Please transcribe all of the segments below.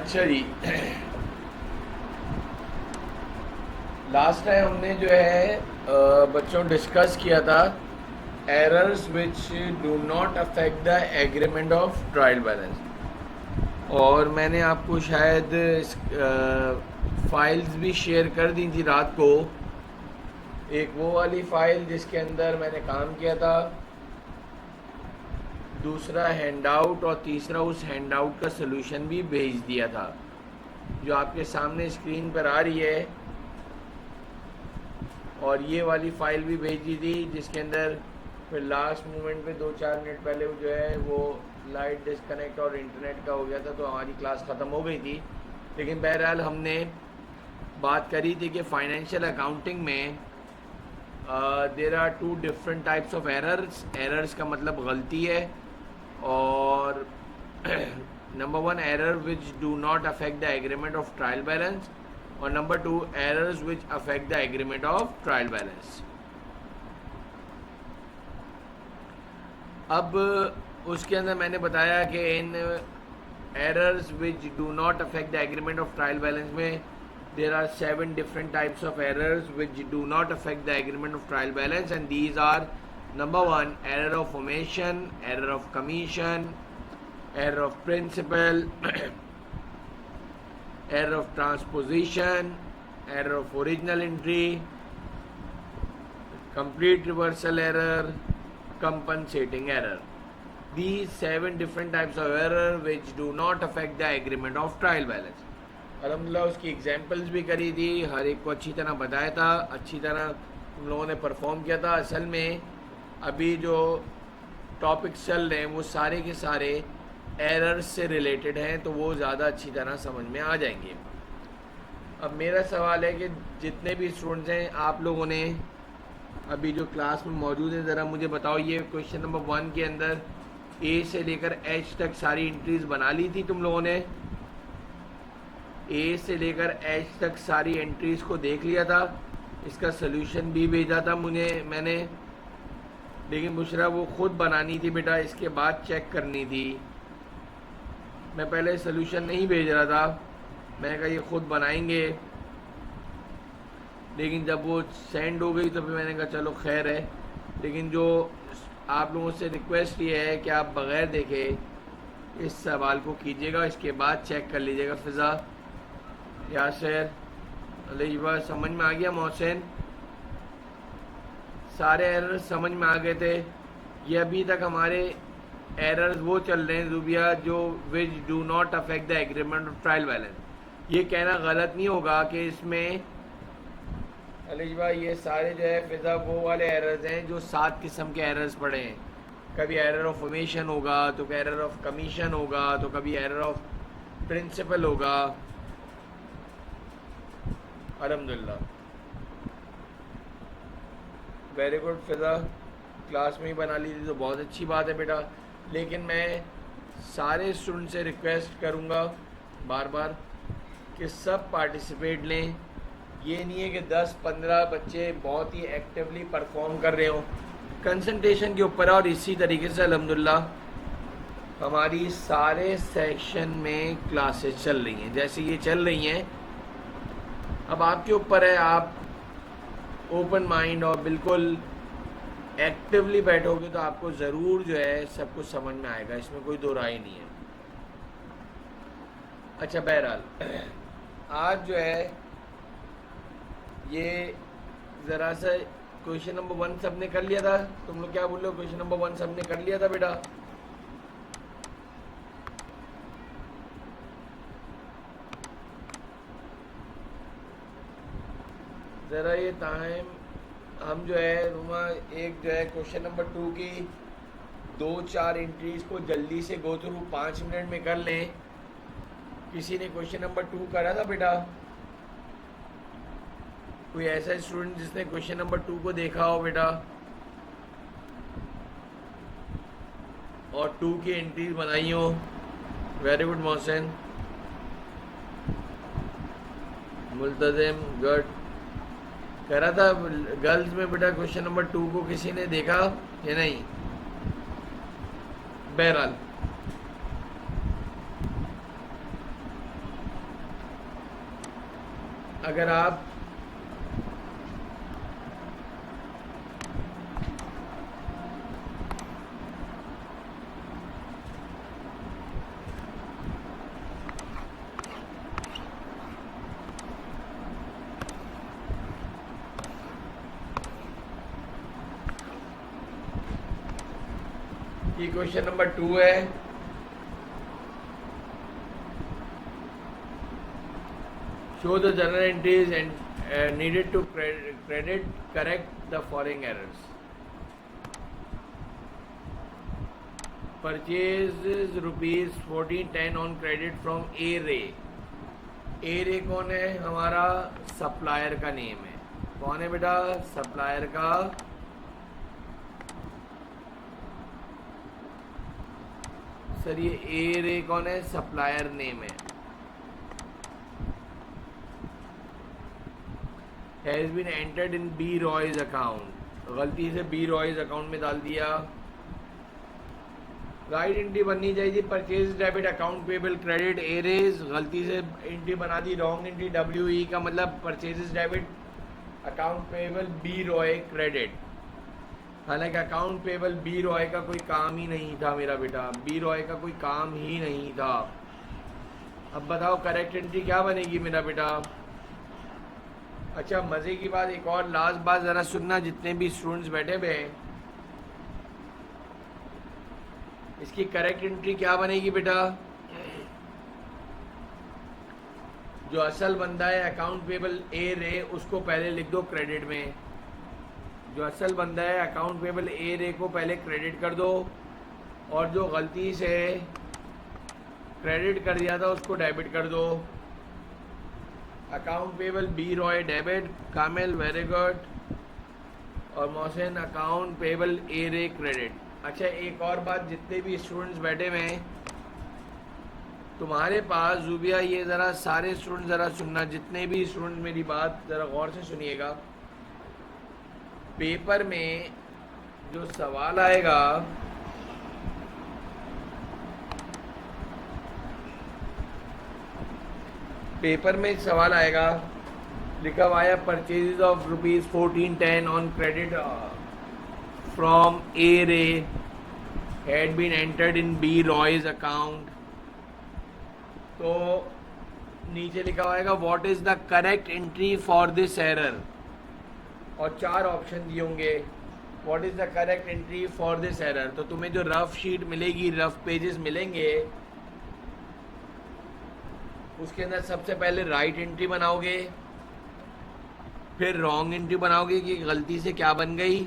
अच्छा जी। Last time हमने जो है बच्चों डिस्कस किया था errors which do not affect the agreement of trial balance, और मैंने आपको शायद फाइल्स भी शेयर कर दी थी रात को। एक वो वाली फाइल जिसके अंदर मैंने काम किया था, दूसरा हैंडआउट, और तीसरा उस हैंडआउट का सलूशन भी भेज दिया था जो आपके सामने स्क्रीन पर आ रही है। और ये वाली फ़ाइल भी भेज दी थी जिसके अंदर फिर लास्ट मोमेंट पे 2-4 मिनट पहले जो है वो लाइट डिस्कनेक्ट और इंटरनेट का हो गया था, तो हमारी क्लास ख़त्म हो गई थी। लेकिन बहरहाल हमने बात करी थी कि फाइनेंशियल अकाउंटिंग में there are 2 different types of errors का मतलब गलती है, और number 1 error which do not affect the agreement of trial balance, और number 2 errors which affect the agreement of trial balance. अब उसके अंदर मैंने बताया कि in errors which do not affect the agreement of trial balance में there are 7 different types of errors which do not affect the agreement of trial balance, and these are: number 1 error of omission, error of commission, error of principal, error of transposition, error of original entry, complete reversal error, compensating error. These 7 different types of error which do not affect the agreement of trial balance. अलहम्दुलिल्लाह उसकी examples भी करी थी, हर एक को अच्छी तरह बताया था, अच्छी तरह तुम लोगों ने परफॉर्म किया था। असल में अभी जो टॉपिक्स चल रहे हैं वो सारे के सारे एरर्स से रिलेटेड हैं, तो वो ज़्यादा अच्छी तरह समझ में आ जाएंगे। अब मेरा सवाल है कि जितने भी स्टूडेंट्स हैं, आप लोगों ने अभी जो क्लास में मौजूद हैं, ज़रा मुझे बताओ, ये क्वेश्चन नंबर 1 के अंदर ए से लेकर एच तक सारी एंट्रीज बना ली थी तुम लोगों ने? ए से लेकर एच तक सारी एंट्रीज को देख लिया था, इसका सलूशन भी भेजा था मैंने, लेकिन बुशरा वो खुद बनानी थी बेटा, इसके बाद चेक करनी थी। मैं पहले सलूशन नहीं भेज रहा था, मैंने कहा ये खुद बनाएंगे, लेकिन जब वो सेंड हो गई तो फिर मैंने कहा चलो खैर है। लेकिन जो आप लोगों से रिक्वेस्ट ये है कि आप बग़ैर देखे इस सवाल को कीजिएगा, इसके बाद चेक कर लीजिएगा। फ़िज़ा, यासर, अलीबा, समझ में आ गया? मोहसिन, सारे एरर्स समझ में आ गए थे? ये अभी तक हमारे एरर्स वो चल रहे हैं जुबिया, जो विच do not affect the agreement of trial balance. ये कहना गलत नहीं होगा कि इसमें अलीबा ये सारे जो है फिजा वो वाले एरर्स हैं जो 7 किस्म के एरर्स पड़े हैं। कभी एरर ऑफ ओमिशन होगा, तो एरर ऑफ कमीशन होगा, तो कभी एरर ऑफ प्रिंसिपल होगा। अल्हम्दुलिल्लाह, वेरी गुड फिजा, क्लास में ही बना ली थी तो बहुत अच्छी बात है बेटा। लेकिन मैं सारे स्टूडेंट से रिक्वेस्ट करूँगा बार बार कि सब पार्टिसिपेट लें। ये नहीं है कि 10-15 बच्चे बहुत ही एक्टिवली परफॉर्म कर रहे हों, कंसंट्रेशन के ऊपर। और इसी तरीके से अल्हम्दुलिल्लाह हमारी सारे सेक्शन में क्लासेस चल रही हैं जैसे ये चल रही हैं। अब आपके ऊपर है, आप ओपन माइंड और बिल्कुल एक्टिवली बैठोगे तो आपको ज़रूर जो है सब कुछ समझ में आएगा, इसमें कोई दो राय नहीं है। अच्छा, बहरहाल आज जो है ये ज़रा सा क्वेश्चन नंबर 1 सबने कर लिया था। तुम लोग क्या बोल रहे हो? क्वेश्चन नंबर 1 सबने कर लिया था बेटा? ज़रा ये टाइम हम जो है रुमा एक जो है क्वेश्चन नंबर 2 की 2-4 एंट्रीज को जल्दी से गो थ्रू 5 मिनट में कर लें। किसी ने क्वेश्चन नंबर 2 करा था बेटा? कोई ऐसा स्टूडेंट जिसने क्वेश्चन नंबर 2 को देखा हो बेटा और 2 की एंट्रीज बनाई हो? Very good Mohsin, Multazim, good. कह रहा था गर्ल्स में बेटा क्वेश्चन नंबर 2 को किसी ने देखा या नहीं? बहरहाल अगर आप ये क्वेश्चन नंबर 2 है। Show the journal entries and needed to credit correct the following errors. Purchase rupees 1410 on credit from A Ray. A Ray कौन है? हमारा सप्लायर का नेम है। कौन है बेटा? सप्लायर का सर ये ए रे कौन है? सप्लायर नेम है। Has been entered in B रॉयज account. गलती से बी रॉयज अकाउंट में डाल दिया। राइट एंट्री बननी चाहिए purchase debit account payable credit A Ray's. गलती से एंट्री बना दी रॉन्ग एंट्री। डब्ल्यू ई का मतलब purchases debit account payable B Roy credit. हालांकि अकाउंट पेबल बी रॉय का कोई काम ही नहीं था मेरा बेटा, बी रॉय का कोई काम ही नहीं था। अब बताओ करेक्ट एंट्री क्या बनेगी मेरा बेटा? अच्छा मज़े की बात एक और लास्ट बात ज़रा सुनना, जितने भी स्टूडेंट्स बैठे हुए हैं, इसकी करेक्ट एंट्री क्या बनेगी बेटा? जो असल बंदा है अकाउंट पेबल ए रे उसको पहले लिख दो क्रेडिट में। जो असल बंदा है अकाउंट पेबल ए रे को पहले क्रेडिट कर दो, और जो गलती से क्रेडिट कर दिया था उसको डेबिट कर दो। Account payable B Roy debit, Kamil very good, और Mohsin account payable A Ray credit. अच्छा एक और बात, जितने भी स्टूडेंट्स बैठे हुए हैं तुम्हारे पास, जुबिया ये ज़रा सारे स्टूडेंट ज़रा सुनना, जितने भी स्टूडेंट मेरी बात ज़रा गौर से सुनिएगा। पेपर में जो सवाल आएगा लिखा हुआ है purchases of rupees 1410 on credit from A Ray had been entered in B रॉयज account. तो नीचे लिखा हुआ है what is the correct entry for this error, और 4 ऑप्शन दिए होंगे। What is the correct entry for this error. तो तुम्हें जो रफ शीट मिलेगी, रफ पेजेस मिलेंगे, उसके अंदर सबसे पहले राइट एंट्री बनाओगे, फिर रॉन्ग एंट्री बनाओगे कि गलती से क्या बन गई,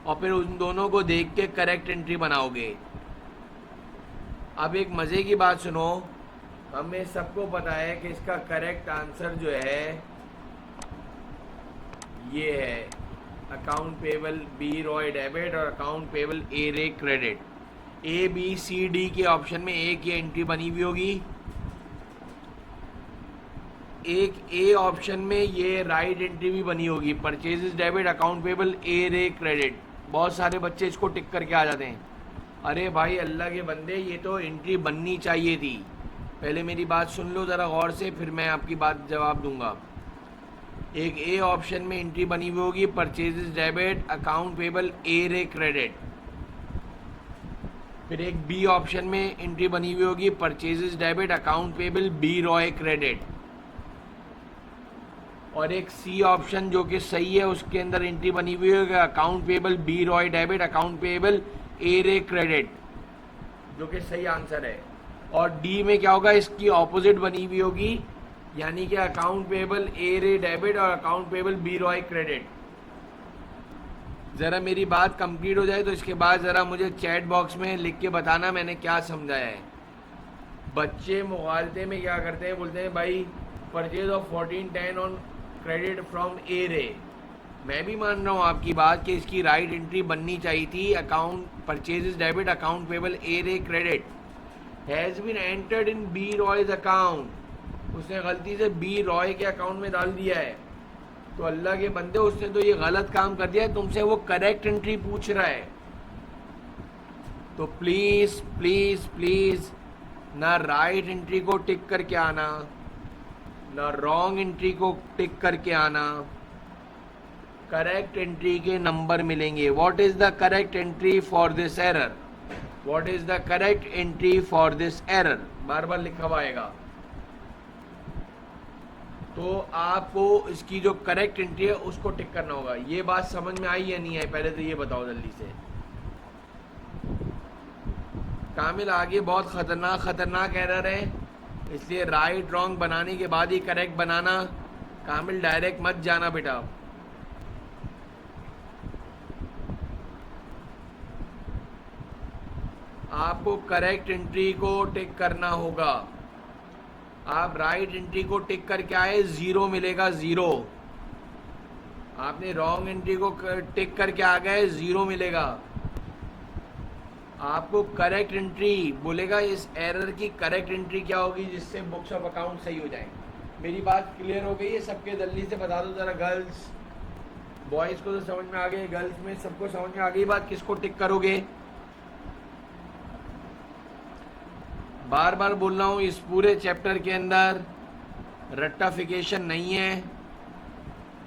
और फिर उन दोनों को देख के करेक्ट एंट्री बनाओगे। अब एक मज़े की बात सुनो, हमें सबको पता है कि इसका करेक्ट आंसर जो है ये है account payable B Roy debit और account payable A Ray credit. A B C D के ऑप्शन में एक ये एंट्री बनी हुई होगी, एक ए ऑप्शन में ये राइट एंट्री भी बनी होगी, purchases debit account payable A Ray credit. बहुत सारे बच्चे इसको टिक करके आ जाते हैं। अरे भाई अल्लाह के बंदे, ये तो एंट्री बननी चाहिए थी। पहले मेरी बात सुन लो ज़रा गौर से, फिर मैं आपकी बात जवाब दूंगा। एक ए ऑप्शन में एंट्री बनी हुई होगी purchases debit account payable A Ray credit, फिर एक बी ऑप्शन में एंट्री बनी हुई होगी purchases debit account payable B Roy credit, और एक सी ऑप्शन जो कि सही है उसके अंदर एंट्री बनी हुई होगी account payable B Roy debit account payable A Ray credit, जो कि सही आंसर है। और डी में क्या होगा, इसकी ऑपोजिट बनी हुई होगी, यानी कि account payable A Ray debit और account payable B Roy credit. ज़रा मेरी बात कंप्लीट हो जाए तो इसके बाद ज़रा मुझे चैट बॉक्स में लिख के बताना मैंने क्या समझाया है। बच्चे मुगालते में क्या करते हैं, बोलते हैं भाई purchase of 1410 on credit from A Ray. मैं भी मान रहा हूँ आपकी बात कि इसकी राइट एंट्री बननी चाहिए थी account purchases debit account payable A Ray credit has been entered in B रॉयज account. उसने गलती से बी रॉय के अकाउंट में डाल दिया है, तो अल्लाह के बंदे उसने तो ये गलत काम कर दिया है, तुमसे वो करेक्ट एंट्री पूछ रहा है। तो प्लीज़ प्लीज़ प्लीज़ ना राइट एंट्री को टिक करके आना, ना रॉन्ग एंट्री को टिक करके आना, करेक्ट एंट्री के नंबर मिलेंगे। What is the correct entry for this error, what is the correct entry for this error, बार बार लिखा हुआ आएगा। तो आपको इसकी जो करेक्ट एंट्री है उसको टिक करना होगा। ये बात समझ में आई या नहीं आई, पहले तो ये बताओ जल्दी से। कामिल आगे बहुत खतरनाक एरर है, इसलिए राइट रॉन्ग बनाने के बाद ही करेक्ट बनाना। कामिल डायरेक्ट मत जाना बेटा। आपको करेक्ट एंट्री को टिक करना होगा। आप राइट एंट्री को टिक करके आए, 0 मिलेगा, 0। आपने रॉन्ग एंट्री को टिक करके आ गए, 0 मिलेगा। आपको करेक्ट एंट्री बोलेगा, इस एरर की करेक्ट एंट्री क्या होगी जिससे बुक्स ऑफ अकाउंट सही हो जाए। मेरी बात क्लियर हो गई है सबके? जल्दी से बता दो जरा। गर्ल्स बॉयज को तो समझ में आ गई, गर्ल्स में सबको समझ में आ गई बात। किसको टिक करोगे? बार बार बोल रहा हूं, इस पूरे चैप्टर के अंदर रट्टाफिकेशन नहीं है,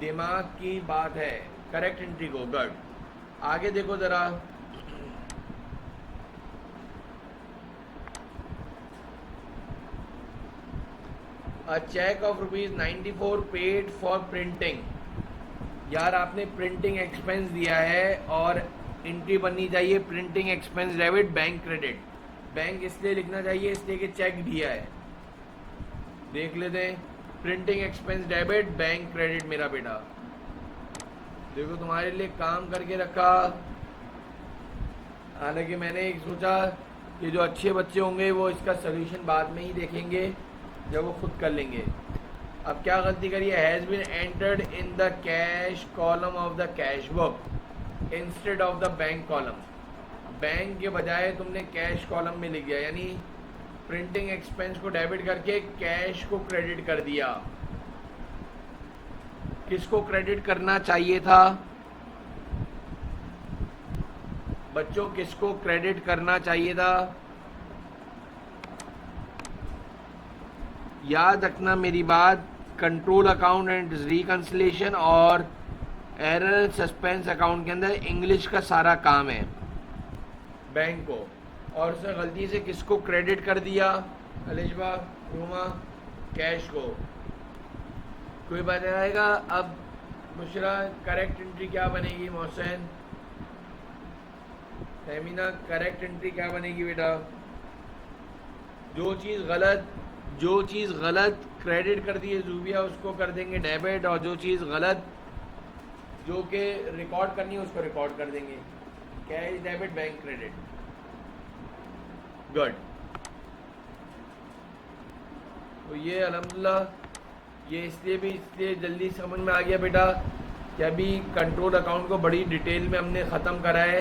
दिमाग की बात है। करेक्ट एंट्री को गुड। आगे देखो जरा। A check of ₹94 paid for printing. यार आपने प्रिंटिंग एक्सपेंस दिया है और एंट्री बननी चाहिए printing expense debit bank credit. Bank इसलिए लिखना चाहिए इसलिए कि चेक दिया है। देख लेते हैं, printing expense debit bank credit. मेरा बेटा देखो तुम्हारे लिए काम करके रखा। हालांकि मैंने एक सोचा कि जो अच्छे बच्चे होंगे वो इसका सोल्यूशन बाद में ही देखेंगे जब वो खुद कर लेंगे। अब क्या गलती करी है? Has been entered in the cash column of the cash book instead of the bank column. Bank के बजाय तुमने कैश कॉलम में लिख दिया, यानी प्रिंटिंग एक्सपेंस को डेबिट करके कैश को क्रेडिट कर दिया। किसको क्रेडिट करना चाहिए था बच्चों? किसको क्रेडिट करना चाहिए था? याद रखना मेरी बात, कंट्रोल अकाउंट एंड रिकंसिलेशन और एरर सस्पेंस अकाउंट के अंदर इंग्लिश का सारा काम है बैंक को। और उसने गलती से किसको क्रेडिट कर दिया? अलिशबा, रूमा, कैश को। कोई बताएगा अब मुशरा करेक्ट एंट्री क्या बनेगी? मोहसिन, फेमिना, करेक्ट एंट्री क्या बनेगी बेटा? जो चीज़ गलत क्रेडिट कर दी है जूबिया उसको कर देंगे डेबिट, और जो चीज़ गलत जो कि रिकॉर्ड करनी है उसको रिकॉर्ड कर देंगे cash debit bank credit. Good. तो ये अल्हम्दुलिल्लाह ये इसलिए जल्दी समझ में आ गया बेटा कि अभी कंट्रोल अकाउंट को बड़ी डिटेल में हमने ख़त्म करा है,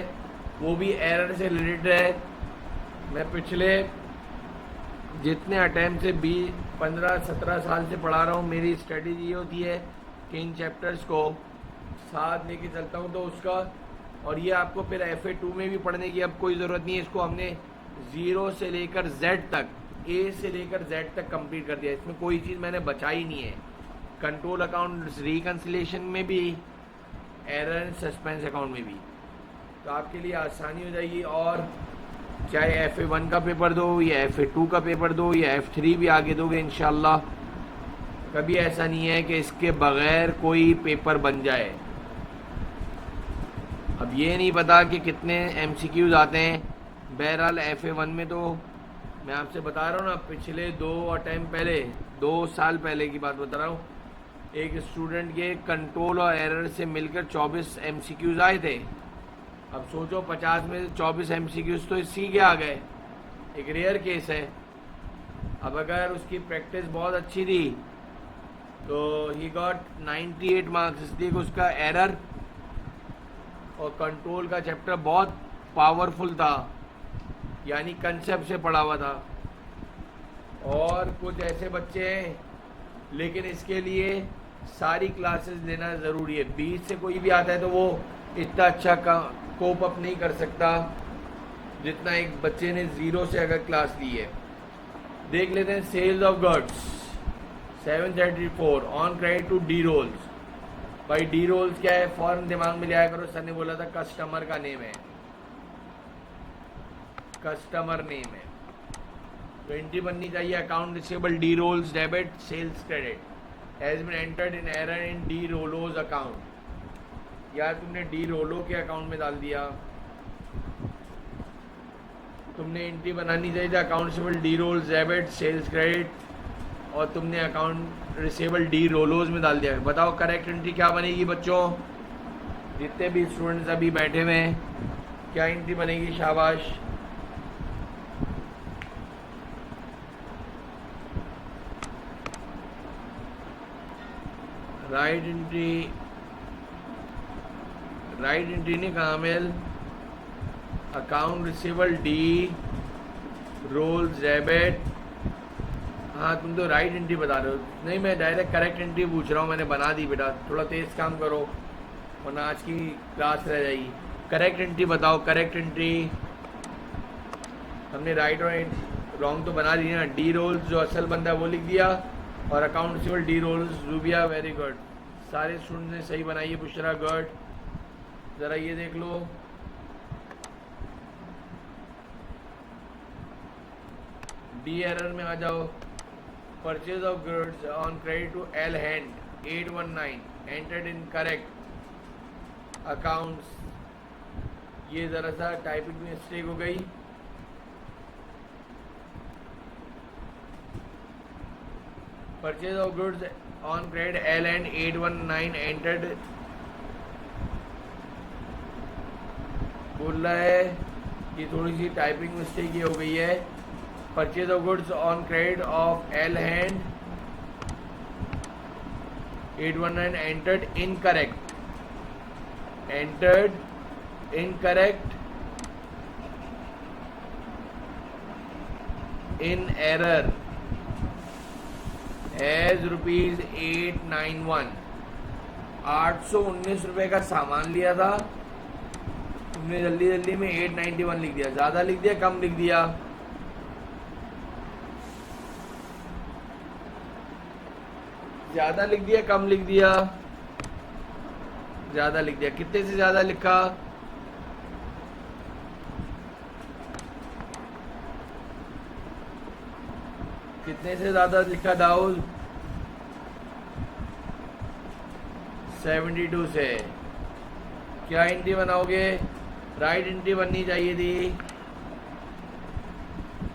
वो भी एरर से रिलेटेड है। मैं पिछले जितने अटैम्प्ट से 15-17 साल से पढ़ा रहा हूँ, मेरी स्ट्रेटजी ये होती है कि इन चैप्टर्स को साथ लेके चलता हूँ तो उसका, और ये आपको फिर FA2 में भी पढ़ने की अब कोई ज़रूरत नहीं है। इसको हमने 0 से लेकर Z तक, A से लेकर Z तक कंप्लीट कर दिया। इसमें कोई चीज़ मैंने बचाई नहीं है। कंट्रोल अकाउंट रिकंसिलेशन में भी, एरर सस्पेंस अकाउंट में भी, तो आपके लिए आसानी हो जाएगी। और चाहे FA1 का पेपर दो या FA2 का पेपर दो या F3 भी आगे दोगे इंशाल्लाह, कभी ऐसा नहीं है कि इसके बगैर कोई पेपर बन जाए। अब ये नहीं पता कि कितने MCQs आते हैं। बहरहाल FA1 में तो मैं आपसे बता रहा हूँ ना, पिछले 2 अटैम्प्ट पहले, 2 साल पहले की बात बता रहा हूँ, एक स्टूडेंट के कंट्रोल और एरर से मिलकर 24 MCQs आए थे। अब सोचो 50 में से 24 MCQs तो सीधे आ गए, एक रेयर केस है। अब अगर उसकी प्रैक्टिस बहुत अच्छी थी तो ही गॉट 98 मार्क्स, इसलिए कि उसका एरर और कंट्रोल का चैप्टर बहुत पावरफुल था, यानी कंसेप्ट से पढ़ा हुआ था। और कुछ ऐसे बच्चे हैं, लेकिन इसके लिए सारी क्लासेस लेना ज़रूरी है। 20 से कोई भी आता है तो वो इतना अच्छा कोप अप नहीं कर सकता जितना एक बच्चे ने 0 से अगर क्लास ली है। देख लेते हैं sales of goods. 734 on credit to D Rolls. भाई डी रोल्स क्या है, फौरन दिमाग में लिया करो, सर ने बोला था कस्टमर का नेम है, कस्टमर नेम है। तो एंट्री बननी चाहिए account receivable D Rolls debit sales credit has been entered in error in D Rolls' account. यार तुमने डी रोलो के अकाउंट में डाल दिया, तुमने एंट्री बनानी चाहिए था account receivable D Rolls debit sales credit, और तुमने अकाउंट रिसीवेबल डी रोलोज में डाल दिया। बताओ करेक्ट एंट्री क्या बनेगी बच्चों, जितने भी स्टूडेंट्स अभी बैठे हुए हैं, क्या एंट्री बनेगी? शाबाश। राइट एंट्री नहीं कामिल, account receivable D Rolls debit. हाँ तुम तो राइट एंट्री बता रहे हो। नहीं मैं डायरेक्ट करेक्ट एंट्री पूछ रहा हूँ, मैंने बना दी बेटा, थोड़ा तेज़ काम करो वरना आज की क्लास रह जाएगी। करेक्ट एंट्री बताओ, करेक्ट एंट्री। हमने राइट और रॉन्ग तो बना दी ना। डी रोल्स जो असल बंदा है वो लिख दिया, और account receivable D Rolls Rubia, very good. सारे स्टूडेंट्स ने सही बनाई है। बुशरा गुड। ज़रा ये देख लो, डी एरर में आ जाओ। Purchase of goods on credit to L Hand 819 entered in correct accounts. ये ज़रा सा टाइपिंग में मिस्टेक हो गई। Purchase of goods on credit L and 819 entered, बोल रहा है कि थोड़ी सी टाइपिंग मिस्टेक ये हो गई है। Purchase of goods on credit of L Hand 819 entered incorrect, entered incorrect in error as rupees 891। 819 रुपये का सामान लिया था तुमने, जल्दी जल्दी में 891 लिख दिया। ज़्यादा लिख दिया कम लिख दिया? ज़्यादा लिख दिया कम लिख दिया? ज़्यादा लिख दिया। कितने से ज़्यादा लिखा? कितने से ज़्यादा लिखा दाऊद? 72 से। क्या एंट्री बनाओगे? राइट एंट्री बननी चाहिए थी।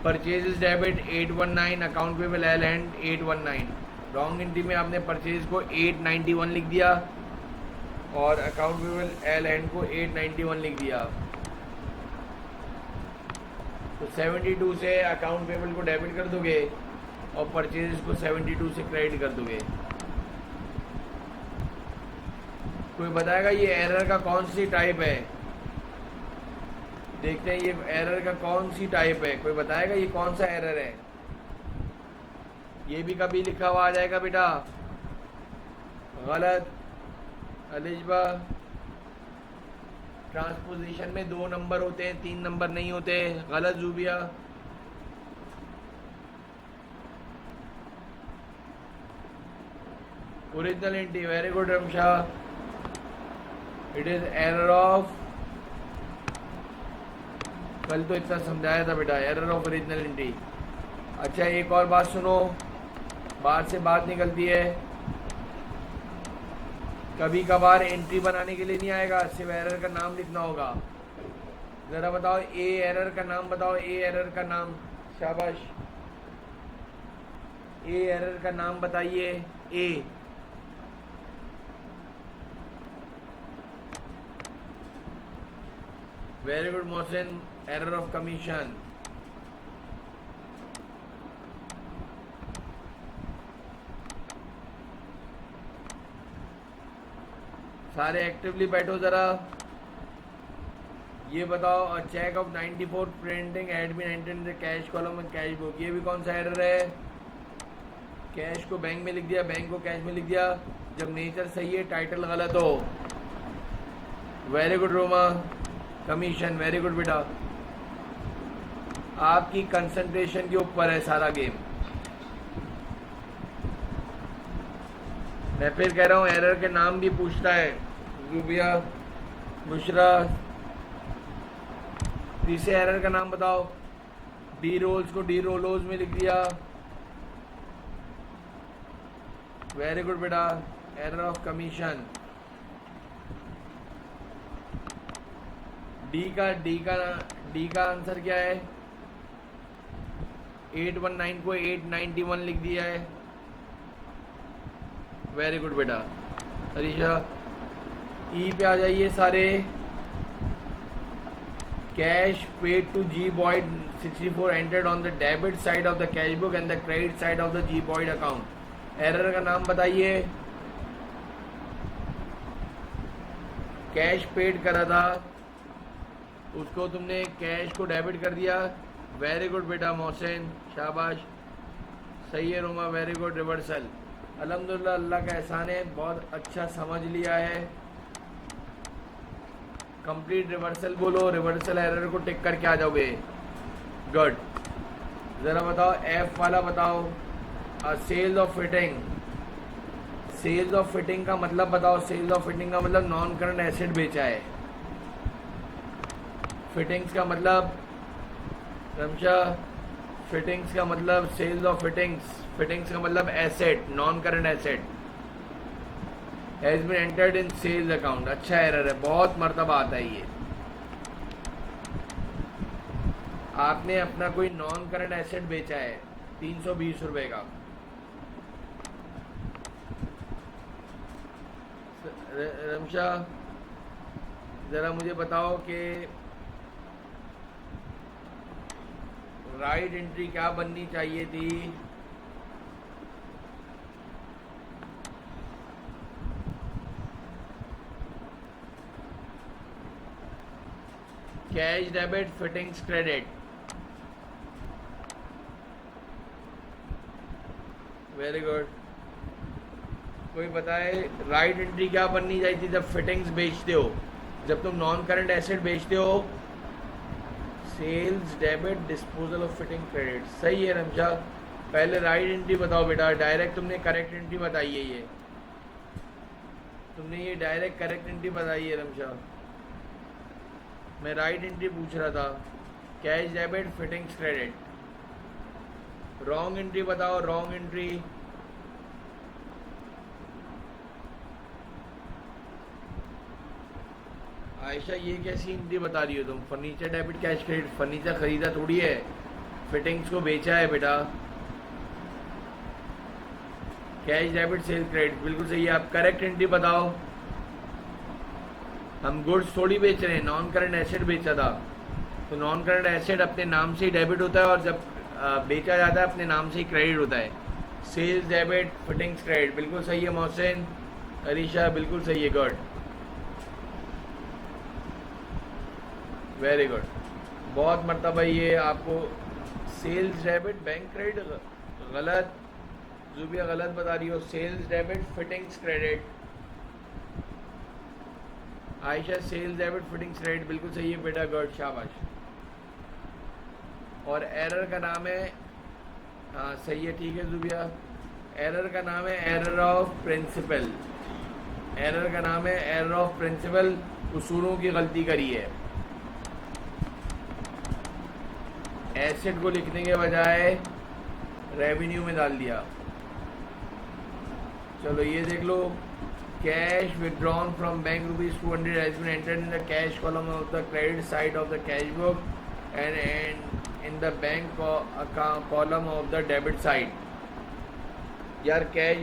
Purchases debit 819 account payable L Hand 819। Wrong entry में आपने परचेज को 891 लिख दिया और अकाउंट पेबल एल हैंड को 891 लिख दिया। तो 72 से अकाउंट पेबल को डेबिट कर दोगे और परचेज को 72 से क्रेडिट कर दोगे। कोई बताएगा ये एरर का कौन सी टाइप है? देखते हैं ये एरर का कौन सी टाइप है। कोई बताएगा ये कौन सा एरर है? ये भी कभी लिखा हुआ आ जाएगा बेटा। गलत अलिजबा। ट्रांसपोजिशन में 2 नंबर होते हैं, 3 नंबर नहीं होते। गलत Zubia. Original entry, very good Ramsha. It is error of, कल तो इतना समझाया था बेटा, एरर ऑफ ओरिजिनल एंट्री। अच्छा एक और बात सुनो, बात से बात निकलती है। कभी कभार एंट्री बनाने के लिए नहीं आएगा, सिर्फ एरर का नाम लिखना होगा। जरा बताओ ए एरर का नाम बताओ, ए एरर का नाम। शाबाश, ए एरर का नाम बताइए। A very good Mohsin. Error of commission. सारे एक्टिवली बैठो जरा। ये बताओ cheque of 94 printing had been entered in the cash column and cash book. ये भी कौन सा एरर है? कैश को बैंक में लिख दिया, बैंक को कैश में लिख दिया। जब नेचर सही है टाइटल गलत हो। Very good Roma. Commission, very good बेटा। आपकी कंसंट्रेशन के ऊपर है सारा गेम। मैं फिर कह रहा हूँ एरर के नाम भी पूछता है। जुबिया, बुशरा, तीसरे एरर का नाम बताओ। डी रोल्स को डी रोलोज में लिख दिया। वेरी गुड बेटा। Error of commission. डी का आंसर क्या है? 819 को 891 लिख दिया है। वेरी गुड बेटा। अरीशा, ई पे आ जाइए सारे। Cash paid to G Boyd 64 entered on the debit side of the cash book and the credit side of the G Boyd account. Error का नाम बताइए। कैश पेड करा था, उसको तुमने कैश को डेबिट कर दिया। वेरी गुड बेटा मोहसिन, शाबाश, सही है रोमा, वेरी गुड। रिवर्सल, अल्हम्दुलिल्लाह, अल्लाह का एहसान है, बहुत अच्छा समझ लिया है। कंप्लीट रिवर्सल बोलो। रिवर्सल एरर को टिक करके आ जाओगे। गुड। ज़रा बताओ एफ वाला बताओ। Sales of fitting. Sales of fitting का मतलब बताओ। सेल्स ऑफ फिटिंग का मतलब नॉन करंट एसेट बेचा है। फिटिंग्स का मतलब रमशा, फिटिंग्स का मतलब सेल्स ऑफ फिटिंग्स। फिटिंग्स का मतलब asset, non current asset has been entered in sales account. अच्छा एरर है, बहुत मर्तबा आता है ये। आपने अपना कोई नॉन करंट एसेट बेचा है 320 रुपए का। रमशा, जरा मुझे बताओ कि राइट एंट्री क्या बननी चाहिए थी? Cash debit, fittings credit. Very good. कोई बताए राइट एंट्री क्या बननी चाहिए थी जब फिटिंग्स बेचते हो? जब तुम नॉन करंट एसेट बेचते हो, sales debit disposal of fitting credit. सही है रमशा। पहले राइट एंट्री बताओ बेटा। डायरेक्ट तुमने करेक्ट एंट्री बताई है। ये तुमने ये डायरेक्ट करेक्ट एंट्री बताई है रमशा। मैं राइट एंट्री पूछ रहा था। Cash debit, fittings credit. Wrong entry बताओ। Wrong entry. आयशा, ये कैसी एंट्री बता रही हो तुम? Furniture debit cash credit. Furniture खरीदा थोड़ी है, फिटिंग्स को बेचा है बेटा। कैश डेबिट सेल क्रेडिट, बिल्कुल सही है। आप करेक्ट एंट्री बताओ। हम गुड्स थोड़ी बेच रहे हैं, नॉन करंट एसेट बेचा था। तो नॉन करंट एसेट अपने नाम से ही डेबिट होता है और जब बेचा जाता है अपने नाम से ही क्रेडिट होता है। सेल्स डेबिट, फिटिंग्स क्रेडिट, बिल्कुल सही है मोहसिन। अरीशा, बिल्कुल सही है। Good, very good. बहुत मरतबा ये आपको सेल्स डेबिट बैंक क्रेडिट गलत। जुबिया गलत बता रही हो। Sales debit, fittings credit. Ayesha, sales debit, fittings credit, बिल्कुल सही है बेटा। गुड, शाबाश। और एरर का नाम है, हाँ सही है, ठीक है जुबिया। एरर का नाम है एरर ऑफ प्रिंसिपल। एरर का नाम है एरर ऑफ प्रिंसिपल। उसूलों की गलती करी है। एसेट को लिखने के बजाय रेवेन्यू में डाल दिया। चलो ये देख लो। Cash withdrawn from bank ₹200 has been entered in the cash column of the credit side of the cash book and in the bank column of the debit side. यार कैश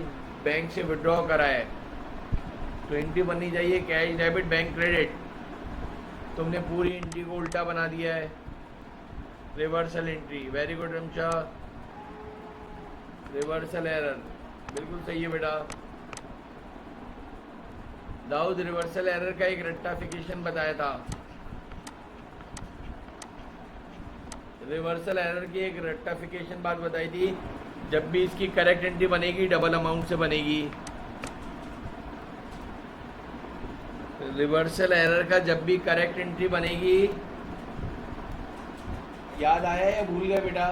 बैंक से withdraw करा है तो entry बननी चाहिए cash debit bank credit. तुमने पूरी entry को उल्टा बना दिया है। Reversal entry, very good Ramsha. Reversal error, बिल्कुल सही है बेटा। दाऊद, रिवर्सल एरर का एक रेक्टिफिकेशन बताया था। रिवर्सल एरर की एक रेक्टिफिकेशन बात बताई थी। जब भी इसकी करेक्ट एंट्री बनेगी डबल अमाउंट से बनेगी। रिवर्सल एरर का जब भी करेक्ट एंट्री बनेगी, याद आया या भूल गए बेटा?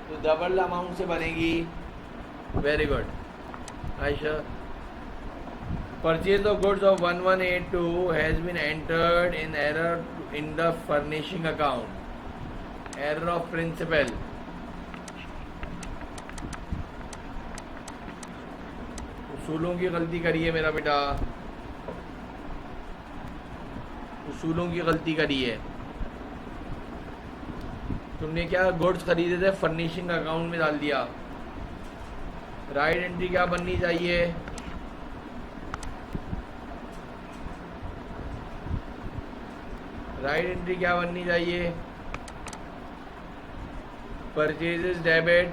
तो डबल अमाउंट से बनेगी। Very good Ayesha. Purchase of goods of 1182 has been entered in error in the furnishing account. Error of principal. उसूलों की गलती करी है मेरा बेटा, उसूलों की गलती करी है। तुमने क्या गुड्स खरीदे थे, फर्निशिंग अकाउंट में डाल दिया। राइट एंट्री क्या बननी चाहिए? राइट एंट्री क्या बननी चाहिए? Purchases debit,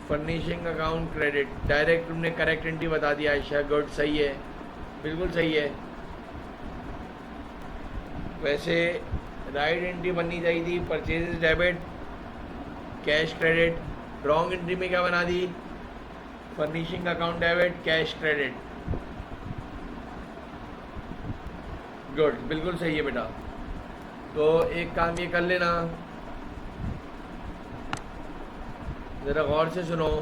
furnishing account credit. Direct तुमने करेक्ट एंट्री बता दिया आयशा, गुड, सही है, बिल्कुल सही है। वैसे राइट एंट्री बननी चाहिए थी purchases debit, cash credit. Wrong entry में क्या बना दी? Furnishing account debit, cash credit. Good, बिल्कुल सही है बेटा। तो एक काम ये कर लेना, ज़रा गौर से सुनो।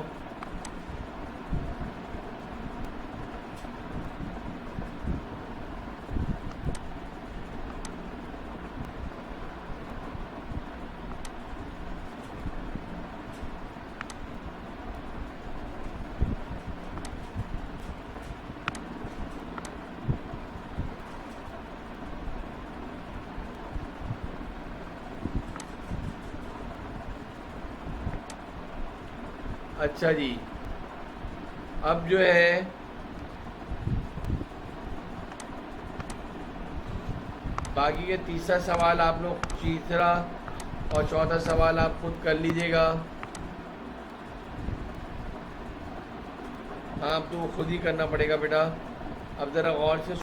अच्छा जी, अब जो है बाकी के तीसरा सवाल आप लोग, तीसरा और चौथा सवाल आप खुद कर लीजिएगा। हाँ, अब तो खुद ही करना पड़ेगा बेटा। अब ज़रा गौर से